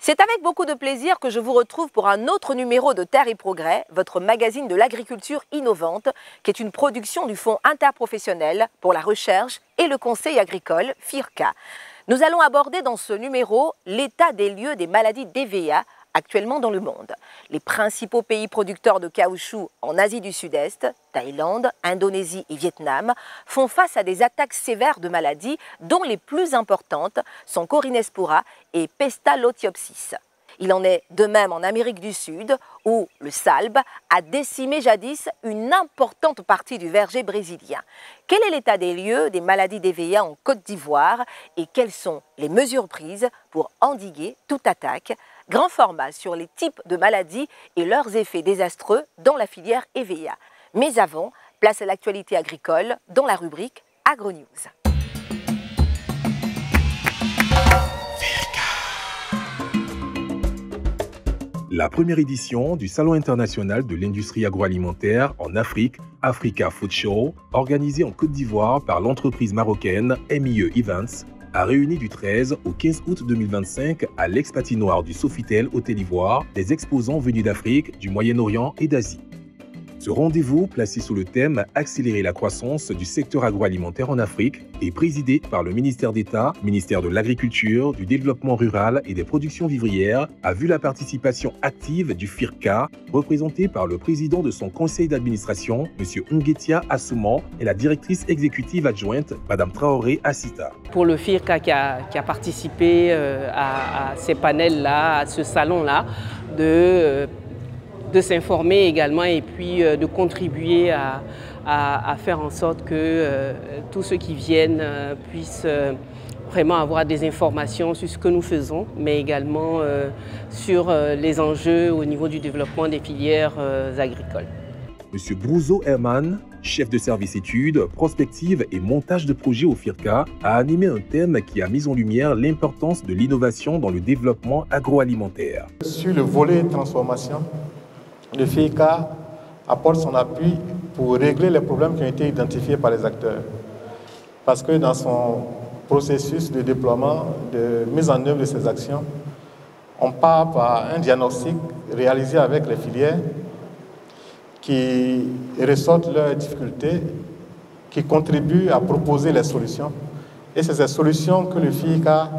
C'est avec beaucoup de plaisir que je vous retrouve pour un autre numéro de Terre et Progrès, votre magazine de l'agriculture innovante, qui est une production du Fonds interprofessionnel pour la recherche et le conseil agricole, FIRCA. Nous allons aborder dans ce numéro l'état des lieux des maladies d'EVA actuellement dans le monde. Les principaux pays producteurs de caoutchouc en Asie du Sud-Est, Thaïlande, Indonésie et Vietnam, font face à des attaques sévères de maladies dont les plus importantes sont Corynesporaa et Pestalothiopsis. Il en est de même en Amérique du Sud, où le salbe a décimé jadis une importante partie du verger brésilien. Quel est l'état des lieux des maladies d'EVA en Côte d'Ivoire et quelles sont les mesures prises pour endiguer toute attaque? Grand format sur les types de maladies et leurs effets désastreux dans la filière EVA. Mais avant, place à l'actualité agricole dans la rubrique AgroNews. La première édition du Salon international de l'industrie agroalimentaire en Afrique, Africa Food Show, organisée en Côte d'Ivoire par l'entreprise marocaine MIE Events, a réuni du 13 au 15 août 2025 à l'ex-patinoire du Sofitel Hôtel Ivoire des exposants venus d'Afrique, du Moyen-Orient et d'Asie. Ce rendez-vous, placé sous le thème « Accélérer la croissance du secteur agroalimentaire en Afrique » est présidé par le ministère d'État, ministère de l'Agriculture, du Développement rural et des productions vivrières, a vu la participation active du FIRCA, représenté par le président de son conseil d'administration, M. Nguetia Assouman, et la directrice exécutive adjointe, Mme Traoré Assita. Pour le FIRCA qui a participé à ces panels-là, à ce salon-là, de s'informer également et puis de contribuer à faire en sorte que tous ceux qui viennent puissent vraiment avoir des informations sur ce que nous faisons, mais également sur les enjeux au niveau du développement des filières agricoles. M. Brouzo Herman, chef de service études, prospective et montage de projets au FIRCA, a animé un thème qui a mis en lumière l'importance de l'innovation dans le développement agroalimentaire. Sur le volet transformation, le FIRCA apporte son appui pour régler les problèmes qui ont été identifiés par les acteurs. Parce que dans son processus de déploiement, de mise en œuvre de ces actions, on part par un diagnostic réalisé avec les filières qui ressortent leurs difficultés, qui contribuent à proposer les solutions. Et c'est ces solutions que le FIRCA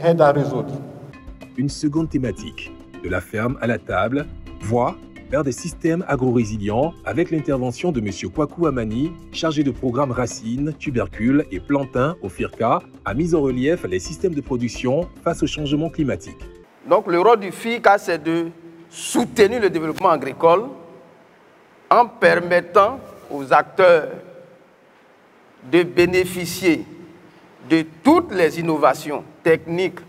aide à résoudre. Une seconde thématique, de la ferme à la table, voie vers des systèmes agro-résilients avec l'intervention de M. Kwaku Amani, chargé de programme racines, tubercules et plantains au FIRCA, a mis en relief les systèmes de production face au changement climatique. Donc le rôle du FIRCA, c'est de soutenir le développement agricole en permettant aux acteurs de bénéficier de toutes les innovations techniques,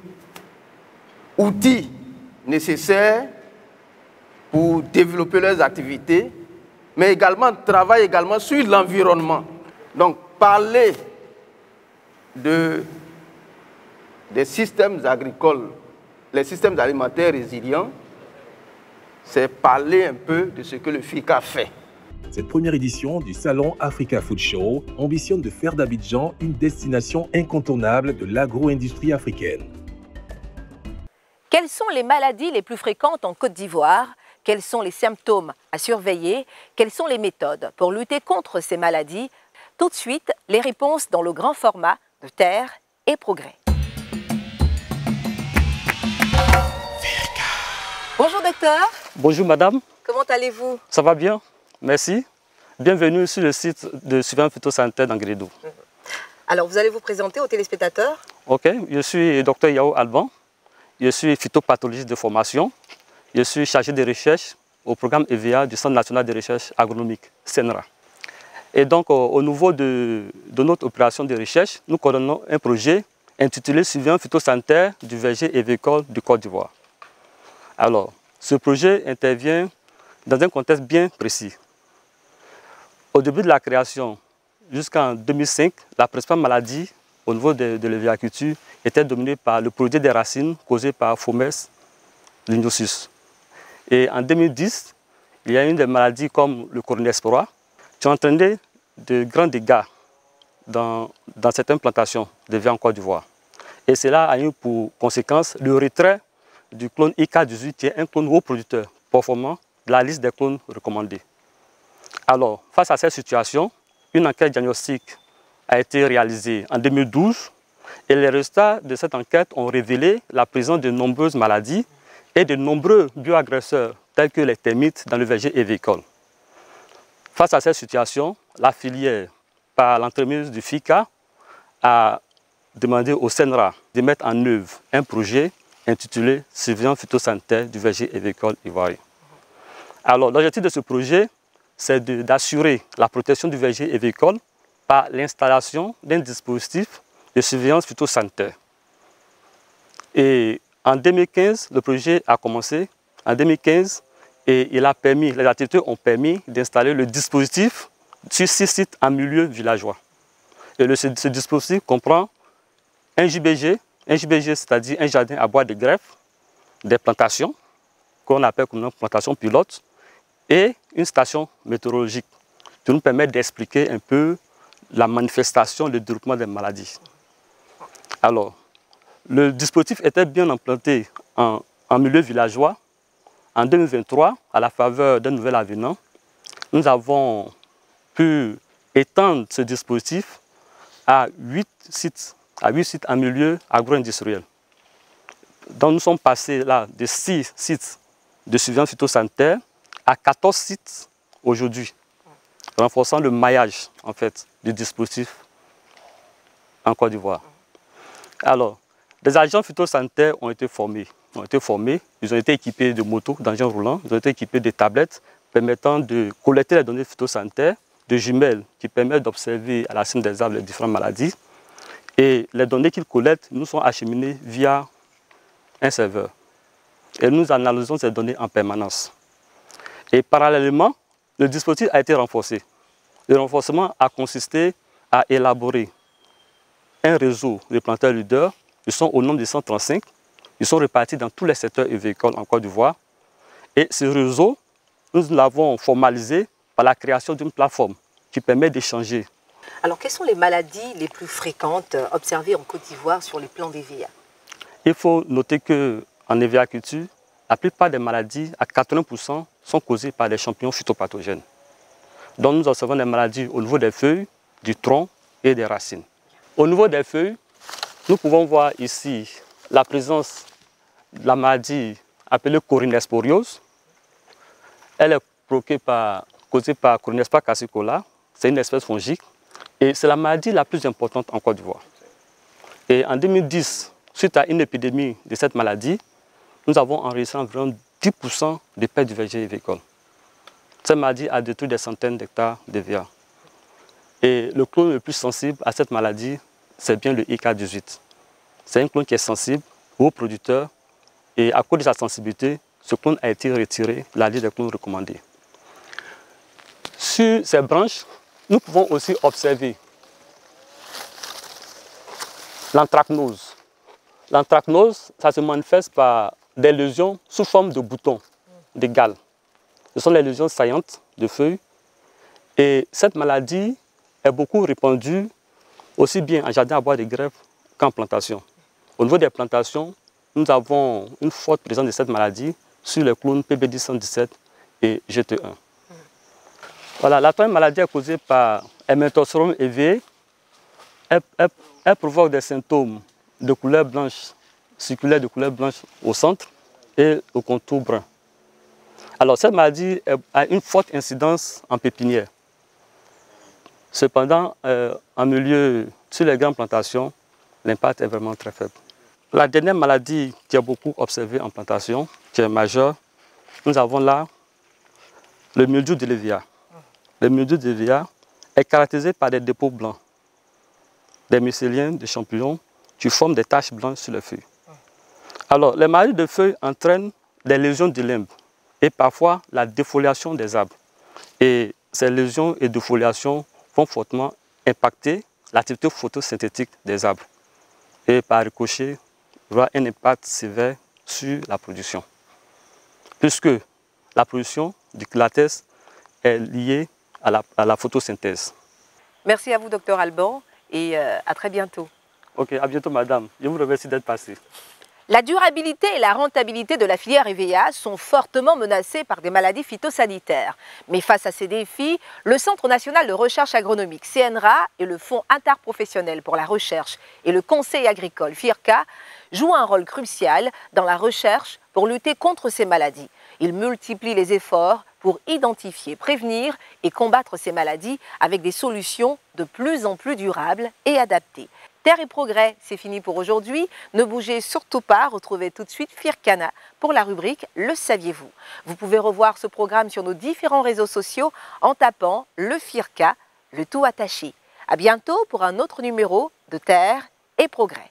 outils nécessaires pour développer leurs activités, mais également travailler également sur l'environnement. Donc parler des systèmes agricoles, les systèmes alimentaires résilients, c'est parler un peu de ce que le FIRCA fait. Cette première édition du Salon Africa Food Show ambitionne de faire d'Abidjan une destination incontournable de l'agro-industrie africaine. Quelles sont les maladies les plus fréquentes en Côte d'Ivoire? Quels sont les symptômes à surveiller? Quelles sont les méthodes pour lutter contre ces maladies? Tout de suite, les réponses dans le grand format de Terre et Progrès. Bonjour docteur. Bonjour madame. Comment allez-vous? Ça va bien, merci. Bienvenue sur le site de Suivant Phytosanitaire d'Angredo. Alors vous allez vous présenter aux téléspectateurs? Ok, je suis Dr Yao Alban. Je suis phytopathologiste de formation. Je suis chargé de recherche au programme EVA du Centre national de recherche agronomique, CNRA. Et donc, au niveau de notre opération de recherche, nous coordonnons un projet intitulé Suivi phytosanitaire du verger avicole du Côte d'Ivoire. Alors, ce projet intervient dans un contexte bien précis. Au début de la création, jusqu'en 2005, la principale maladie au niveau de l'élevage-culture était dominée par le produit des racines causé par Fomes lignosus. Et en 2010, il y a eu des maladies comme le Corynesporaa qui ont entraîné de grands dégâts dans certaines plantations de viande en Côte d'Ivoire. Et cela a eu pour conséquence le retrait du clone IK18 qui est un clone haut producteur performant de la liste des clones recommandés. Alors, face à cette situation, une enquête diagnostique a été réalisée en 2012 et les résultats de cette enquête ont révélé la présence de nombreuses maladies et de nombreux bioagresseurs tels que les termites dans le verger évicole. Face à cette situation, la filière, par l'entremise du FICA, a demandé au CNRA de mettre en œuvre un projet intitulé « Surveillance phytosanitaire du verger évicole ivoirien ». Alors, l'objectif de ce projet, c'est d'assurer la protection du verger évicole par l'installation d'un dispositif de surveillance phytosanitaire. Et en 2015, le projet a commencé, en 2015, et les activités ont permis d'installer le dispositif sur 6 sites en milieu villageois. Et ce dispositif comprend un JBG c'est-à-dire un jardin à bois de greffe, des plantations, qu'on appelle comme plantation pilote, et une station météorologique qui nous permet d'expliquer un peu la manifestation, le développement des maladies. Alors, le dispositif était bien implanté en milieu villageois. En 2023, à la faveur d'un nouvel avenant, nous avons pu étendre ce dispositif à 8 sites en milieu agro-industriel. Donc nous sommes passés là de 6 sites de surveillance phytosanitaire à 14 sites aujourd'hui, renforçant le maillage en fait, du dispositif en Côte d'Ivoire. Alors, les agents phytosanitaires ont été formés. Ils ont été équipés de motos, d'engins roulants, ils ont été équipés de tablettes permettant de collecter les données phytosanitaires, de jumelles qui permettent d'observer à la cime des arbres les différentes maladies. Et les données qu'ils collectent nous sont acheminées via un serveur. Et nous analysons ces données en permanence. Et parallèlement, le dispositif a été renforcé. Le renforcement a consisté à élaborer un réseau de planteurs leaders. Ils sont au nombre de 135. Ils sont répartis dans tous les secteurs agricoles en Côte d'Ivoire. Et ce réseau, nous l'avons formalisé par la création d'une plateforme qui permet d'échanger. Alors, quelles sont les maladies les plus fréquentes observées en Côte d'Ivoire sur les plants d'EVA? Il faut noter qu'en éviaculture, la plupart des maladies, à 80%, sont causées par des champignons phytopathogènes. Donc nous observons des maladies au niveau des feuilles, du tronc et des racines. Au niveau des feuilles, nous pouvons voir ici la présence de la maladie appelée corynesporiose. Elle est causée par Corynespa cassicola. C'est une espèce fongique et c'est la maladie la plus importante en Côte d'Ivoire. Et en 2010, suite à une épidémie de cette maladie, nous avons enregistré environ 10% de pertes du verger évicole. Cette maladie a détruit des centaines d'hectares d'EVA. Et le clone le plus sensible à cette maladie, c'est bien le IK18. C'est un clone qui est sensible aux producteurs et à cause de sa sensibilité, ce clone a été retiré de la liste des clones recommandés. Sur ces branches, nous pouvons aussi observer l'anthracnose. L'anthracnose, ça se manifeste par des lésions sous forme de boutons, de galles. Ce sont les lésions saillantes de feuilles. Et cette maladie est beaucoup répandue aussi bien en jardin à bois de greffe qu'en plantation. Au niveau des plantations, nous avons une forte présence de cette maladie sur les clones PB1017 et GT1. Voilà, la troisième maladie est causée par Emmentosphaerum evae. Elle provoque des symptômes de couleur blanche, circulaire de couleur blanche au centre et au contour brun. Alors cette maladie a une forte incidence en pépinière. Cependant, en milieu, sur les grandes plantations, l'impact est vraiment très faible. La dernière maladie qui est beaucoup observée en plantation, qui est majeure, nous avons là le mildiou de l'EVA. Le mildiou de l'EVA est caractérisé par des dépôts blancs, des mycéliens, des champignons qui forment des taches blanches sur les feuilles. Alors, les maladies de feuilles entraînent des lésions de limbe et parfois la défoliation des arbres. Et ces lésions et défoliations vont fortement impacter l'activité photosynthétique des arbres et par ricochet, avoir un impact sévère sur la production. Puisque la production du clatès est liée à la photosynthèse. Merci à vous, Dr Alban, et à très bientôt. Ok, à bientôt madame. Je vous remercie d'être passée. La durabilité et la rentabilité de la filière EVA sont fortement menacées par des maladies phytosanitaires. Mais face à ces défis, le Centre national de recherche agronomique, CNRA, et le Fonds interprofessionnel pour la recherche et le conseil agricole, FIRCA, jouent un rôle crucial dans la recherche pour lutter contre ces maladies. Ils multiplient les efforts pour identifier, prévenir et combattre ces maladies avec des solutions de plus en plus durables et adaptées. Terre et Progrès, c'est fini pour aujourd'hui. Ne bougez surtout pas, retrouvez tout de suite Firkana pour la rubrique Le saviez-vous. Vous pouvez revoir ce programme sur nos différents réseaux sociaux en tapant le Firka, le tout attaché. À bientôt pour un autre numéro de Terre et Progrès.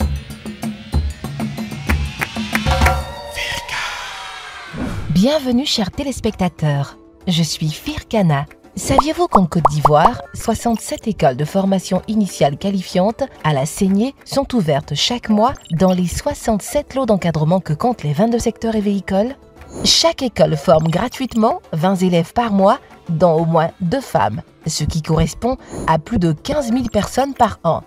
Bienvenue chers téléspectateurs, je suis Firkana. Saviez-vous qu'en Côte d'Ivoire, 67 écoles de formation initiale qualifiantes à la saignée sont ouvertes chaque mois dans les 67 lots d'encadrement que comptent les 22 secteurs évéicoles? Chaque école forme gratuitement 20 élèves par mois, dont au moins 2 femmes, ce qui correspond à plus de 15 000 personnes par an.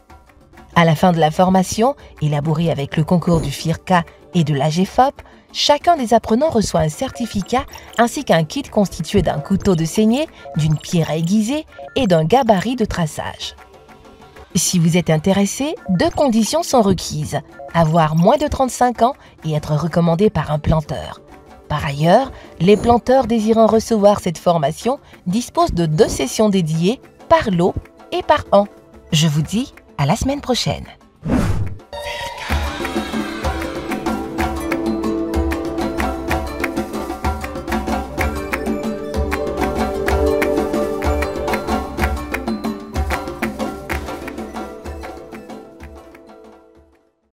À la fin de la formation, élaborée avec le concours du FIRCA et de l'AGFOP, chacun des apprenants reçoit un certificat ainsi qu'un kit constitué d'un couteau de saignée, d'une pierre aiguisée et d'un gabarit de traçage. Si vous êtes intéressé, 2 conditions sont requises: avoir moins de 35 ans et être recommandé par un planteur. Par ailleurs, les planteurs désirant recevoir cette formation disposent de 2 sessions dédiées par lot et par an. Je vous dis à la semaine prochaine.